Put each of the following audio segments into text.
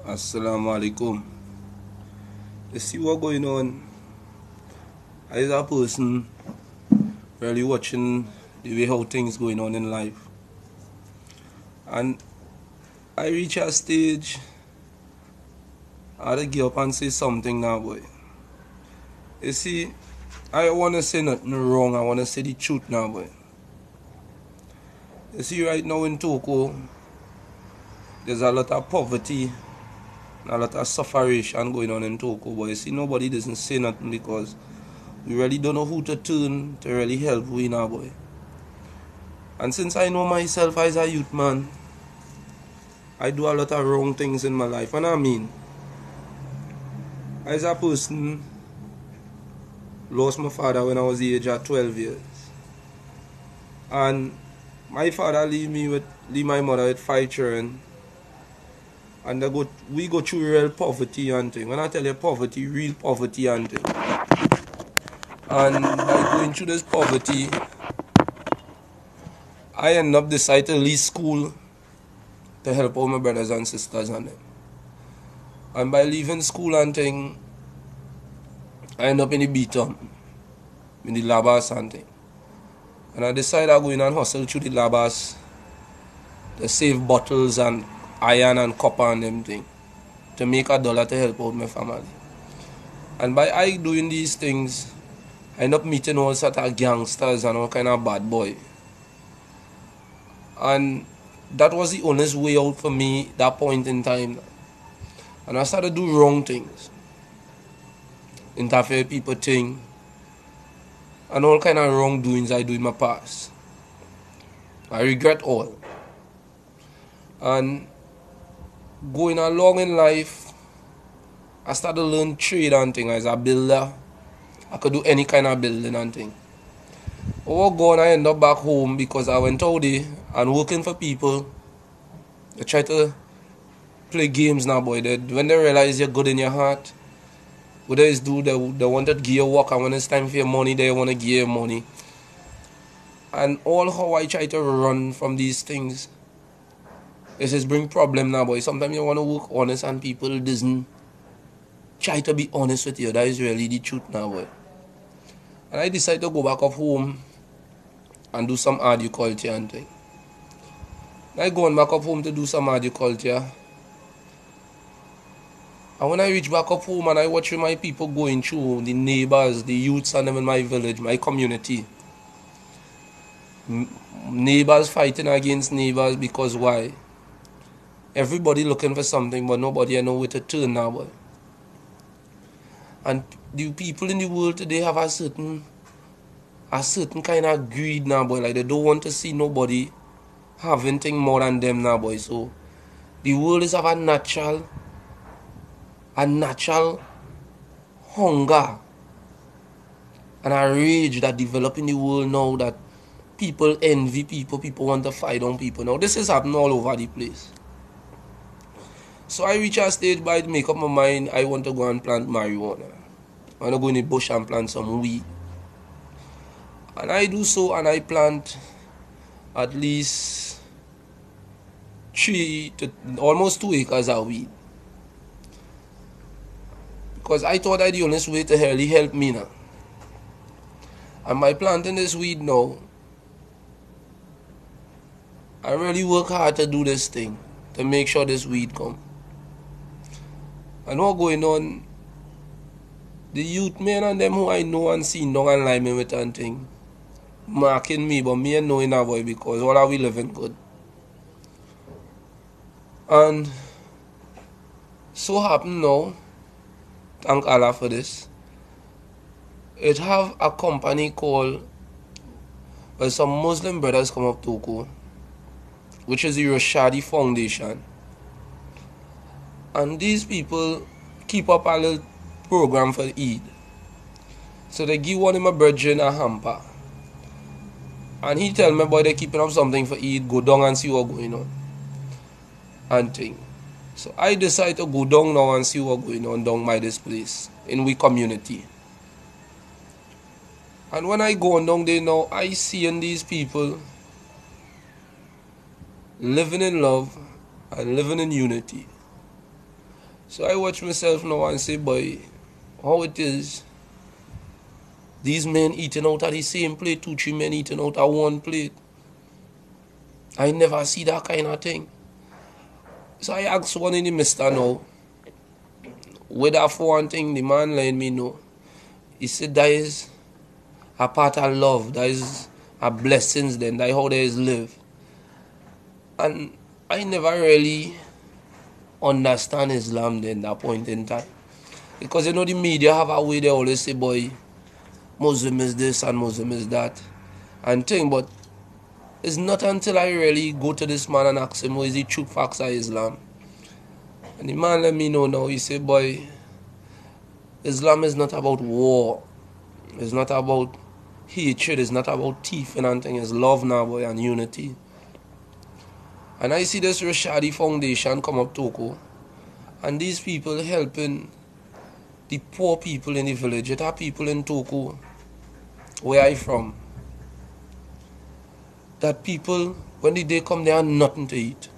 Assalamu alaikum. You see what going on? I as a person really watching the way how things going on in life. And I reach a stage I had to get up and say something now, boy. You see, I wanna say nothing wrong, I wanna say the truth now, boy. You see right now in Toco, there's a lot of poverty and a lot of sufferation going on in Toco, but you see nobody doesn't say nothing because we really don't know who to turn to really help we now, boy. And since I know myself as a youth man, I do a lot of wrong things in my life. And I mean, as a person, lost my father when I was the age of 12 years. And my father leave my mother with 5 children. And we go through real poverty and thing. When I tell you poverty, real poverty and thing. And by going through this poverty, I end up deciding to leave school to help all my brothers and sisters and them. And by leaving school and thing, I end up in the beat-up, in the labas and thing. And I decided I go in and hustle through the labas to save bottles and iron and copper and them thing, to make $1 to help out my family. And by I doing these things, I end up meeting all sort of gangsters and all kind of bad boy. And that was the honest way out for me that point in time. And I started to do wrong things. Interfere people thing. And all kind of wrongdoings I do in my past. I regret all. And going along in life, I started to learn trade and thing as a builder. I could do any kind of building and thing. Gone, I end up back home because I went out there and working for people. They try to play games now, boy. When they realize you're good in your heart, what they do, they want to give you work, and when it's time for your money, they want to give you money. And all how I try to run from these things, it just bring problem now, boy. Sometimes you want to work honest and people doesn't try to be honest with you. That is really the truth now, boy. And I decided to go back up home and do some agriculture and thing. I go on back up home to do some agriculture. And when I reach back up home and I watch my people going through, the neighbors, the youths and them in my village, my community. Neighbors fighting against neighbors because why? Everybody looking for something but nobody know where to turn now, boy. And the people in the world today have a certain kind of greed now, boy. Like they don't want to see nobody having thing more than them now, boy. So the world is of a natural hunger and a rage that develop in the world now, that people envy people want to fight on people. Now this is happening all over the place. So I reach a stage by make up my mind, I want to go and plant marijuana. I want to go in the bush and plant some weed. And I do so, and I plant at least 3 to almost 2 acres of weed. Because I thought that the honest way to really help me now. And by planting this weed now, I really work hard to do this thing, to make sure this weed come. And what going on, the youth men and them who I know and see down and line me with and thing, marking me, but me and knowing that, boy, because all are we living good. And so happen now, thank Allah for this, it have a company called, where some Muslim brothers come up Toco, which is the Rashadi Foundation. And these people keep up a little program for Eid. So they give one of my brethren a hamper. And he tell me, boy, they keeping up something for Eid, go down and see what's going on. And thing. So I decide to go down now and see what's going on down by this place, in we community. And when I go down there now, I see in these people living in love and living in unity. So I watch myself now and say, boy, how it is, these men eating out of the same plate, 2, 3 men eating out of one plate. I never see that kind of thing. So I asked one in the mister now, whether for one thing the man let me know. He said that is a part of love, that is a blessings then, that is how there is live. And I never really understand Islam then that point in time. Because you know the media have a way they always say, boy, Muslim is this and Muslim is that and thing, but it's not until I really go to this man and ask him what is the true facts of Islam. And the man let me know now, he said, boy, Islam is not about war. It's not about hatred. It's not about thief and anything. It's love now, boy, and unity. And I see this Rashadi Foundation come up toco. And these people helping the poor people in the village. It are people in toco, where I from, that people, when the day come, they have nothing to eat.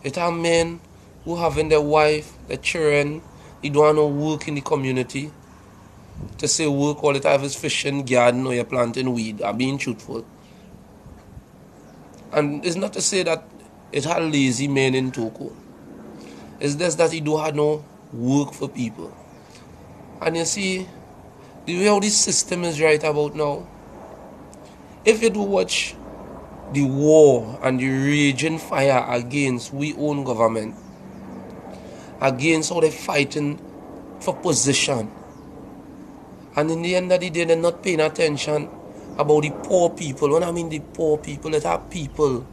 It are men who having their wife, their children, they don't have no work in the community. To say work, all the time is fishing, garden, or you're planting weed, or being truthful. And it's not to say that it had lazy men in toco. It's just that he don't have no work for people. And you see, the way how this system is right about now, if you do watch the war and the raging fire against we own government, against how they're fighting for position, and in the end of the day, they're not paying attention about the poor people. When I mean the poor people, that are people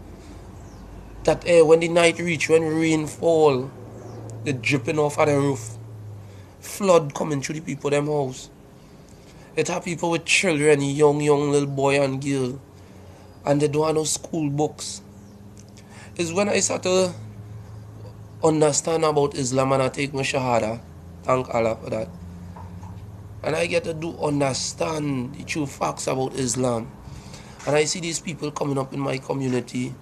that when the night reach, when rain fall, they're dripping off of the roof. Flood coming through the people them house. It have people with children, young little boy and girl, and they don't have no school books. It's when I start to understand about Islam and I take my shahada, thank Allah for that. And I get to do understand the true facts about Islam. And I see these people coming up in my community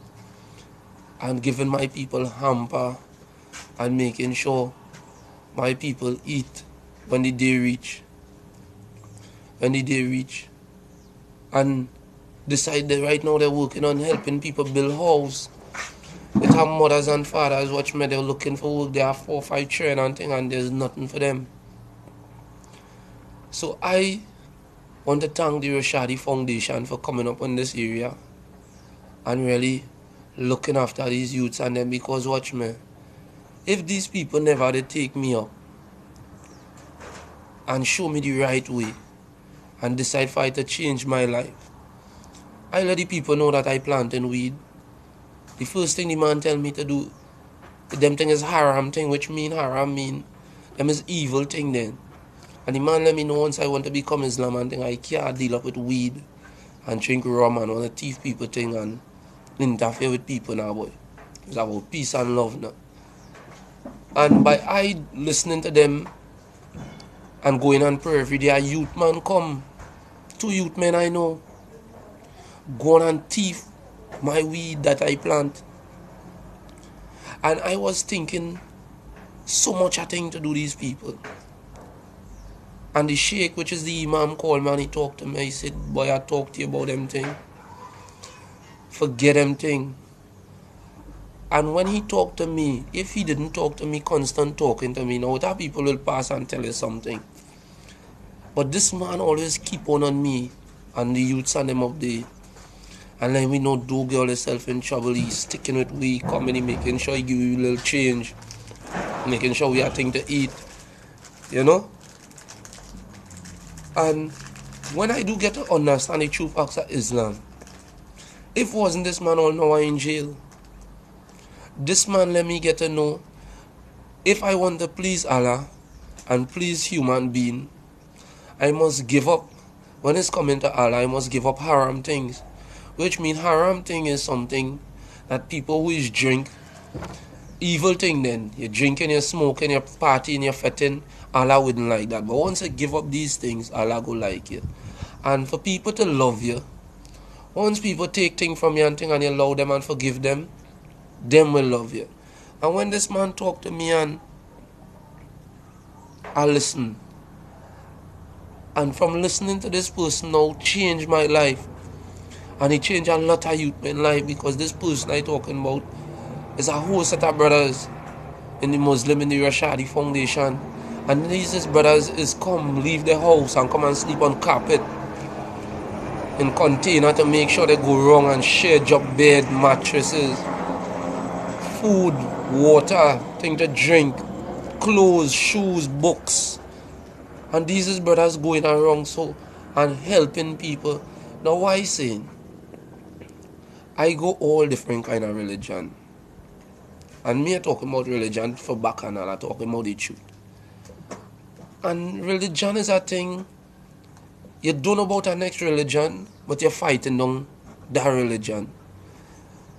and giving my people hamper and making sure my people eat when the day reach. When the day reach. And decide that right now they're working on helping people build house. They have mothers and fathers, watch me, they're looking for work, they have 4 or 5 children and things, and there's nothing for them. So I want to thank the Rashadi Foundation for coming up in this area and really looking after these youths and them, because watch me, if these people never they take me up and show me the right way and decide for I to change my life, I let the people know that I planting weed. The first thing the man tell me to do, them thing is haram thing, which mean haram mean them is evil thing then. And the man let me know once I want to become Islam and thing, I can't deal up with weed and drink rum and want to thief people thing and interfere with people now, boy. It's about peace and love now. And by I listening to them and going on prayer every day, a youth man come, 2 youth men I know, go on and thief my weed that I plant. And I was thinking so much a thing to do these people. And the sheikh, which is the imam, called me and he talked to me. He said, boy, I talk to you about them thing. Forget them thing. And when he talked to me, if he didn't talk to me, constant talking to me, now other people will pass and tell you something. But this man always keep on me and the youths and them up there. And let me know, do get yourself in trouble. He's sticking with we, coming, he making sure he give you a little change. Making sure we have things to eat. You know? And when I do get to understand the true facts of Islam, if wasn't this man all now in jail, this man let me get to know, if I want to please Allah and please human being, I must give up. When it's coming to Allah, I must give up haram things. Which means haram thing is something that people who is drink, evil thing then. You're drinking, you're smoking, you're partying, you're fetting. Allah wouldn't like that. But once you give up these things, Allah go like you. And for people to love you, once people take things from you and thing and you allow them and forgive them will love you. And when this man talked to me and I listen. And from listening to this person now changed my life. And it changed a lot of youth in life, because this person I talking about is a whole set of brothers in the Muslim, in the Rashadi Foundation. And these brothers is come leave the house and come and sleep on carpet in container to make sure they go wrong, and share job bed, mattresses, food, water, thing to drink, clothes, shoes, books. And these is brothers going around so and helping people. Now why I saying? I go all different kind of religion. And me talking about religion for back and all, I talking about the truth. And religion is a thing. You don't know about the next religion, but you're fighting on that religion.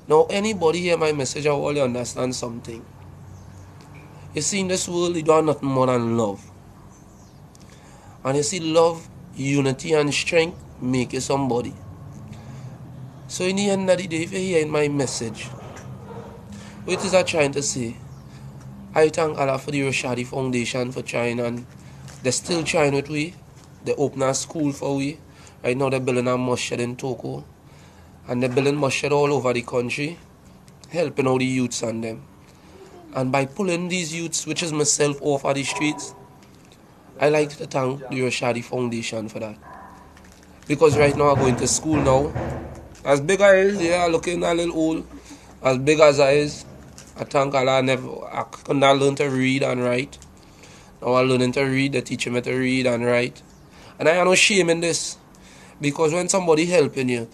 Now anybody hear my message, I want you understand something. You see, in this world, you don't have nothing more than love. And you see, love, unity, and strength make you somebody. So in the end of the day, if you hear my message, what is I trying to say? I thank Allah for the Rashadi Foundation for trying, and they're still trying with we. They open a school for we. Right now they're building a masjid in Toco. And they're building masjid all over the country, helping all the youths and them. And by pulling these youths, which is myself, off of the streets, I like to thank the Rashadi Foundation for that. Because right now I'm going to school now. As big as I is, yeah, looking a little old. As big as I is, I thank Allah I could not learn to read and write. Now I'm learning to read, they teach me to read and write. And I have no shame in this. Because when somebody helping you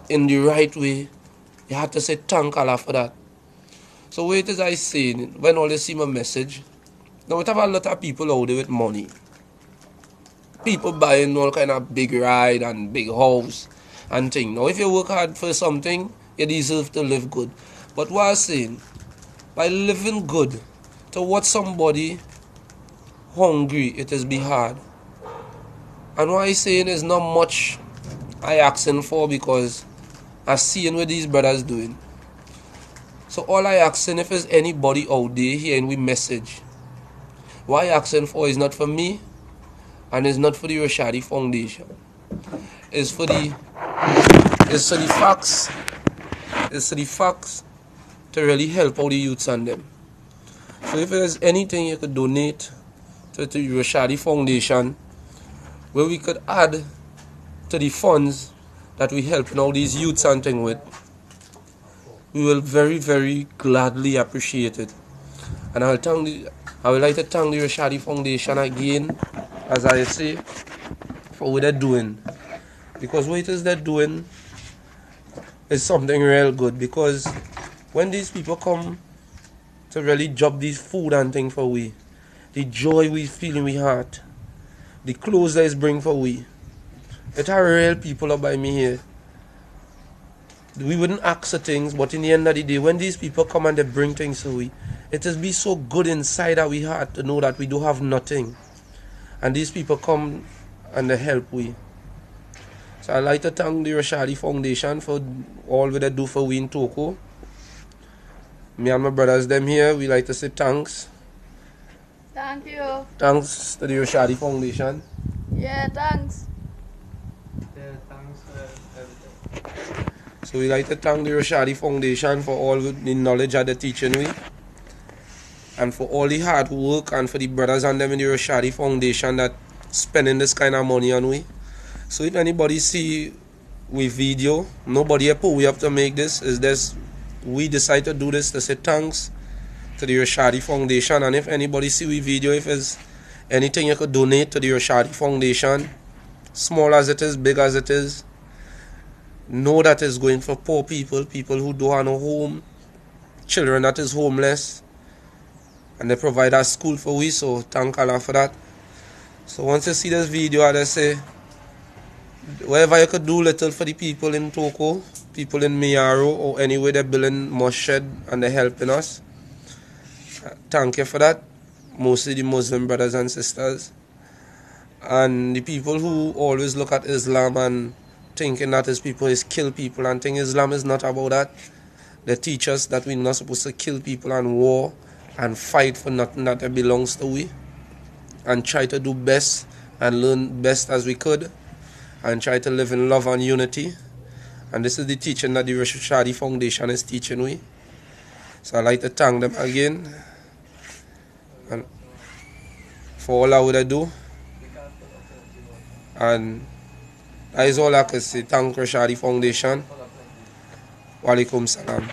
in the right way, you have to say thank Allah for that. So what is I saying, when all they see my message, now we have a lot of people out there with money. People buying all kind of big ride and big house and thing. Now if you work hard for something, you deserve to live good. But what I'm saying, by living good, to watch somebody hungry, it is be hard. And what I'm saying is not much I asking for, because I seeing what these brothers doing. So all I asking, if there's anybody out there hearing we message, what I asking for is not for me, and it's not for the Rashadi Foundation. It's for the facts. It's for the facts to really help all the youths and them. So if there's anything you could donate to the Rashadi Foundation, where we could add to the funds that we helping all these youths and thing with, we will very, very gladly appreciate it. And I would like to thank the Rashadi Foundation again, as I say, for what they're doing. Because what it is they're doing is something real good. Because when these people come to really drop these food and thing for we, the joy we feel in we heart, the clothes that is bring for we, it are real people up by me here. We wouldn't ask for things, but in the end of the day, when these people come and they bring things to we, it just be so good inside our heart to know that we do have nothing. And these people come and they help we. So I'd like to thank the Rashadi Foundation for all that they do for we in Toco. Me and my brothers them here, we like to say thanks. Thank you. Thanks to the Rashadi Foundation. Yeah, thanks. Yeah, thanks for everything. So we like to thank the Rashadi Foundation for all the knowledge that they're teaching we, and for all the hard work, and for the brothers and them in the Rashadi Foundation that spending this kind of money on we. So if anybody see we video, nobody here put we have to make this. Is this we decide to do this to say thanks to the Rashadi Foundation. And if anybody see we video, if there's anything you could donate to the Rashadi Foundation, small as it is, big as it is, know that it's going for poor people, people who don't have no home, children that is homeless, and they provide a school for we. So thank Allah for that. So once you see this video, I say, wherever you could do little for the people in Toco, people in Miyaro, or anywhere they're building masjid and they're helping us, thank you for that. Mostly the Muslim brothers and sisters. And the people who always look at Islam and thinking that his people is kill people and think Islam is not about that. They teach us that we're not supposed to kill people and war and fight for nothing that belongs to we. and try to do best and learn best as we could and try to live in love and unity. And this is the teaching that the Rashadi Foundation is teaching we. So I'd like to thank them again and for all I would do. And that is all I can say. Thank Rashadi Foundation. Walaikum salam.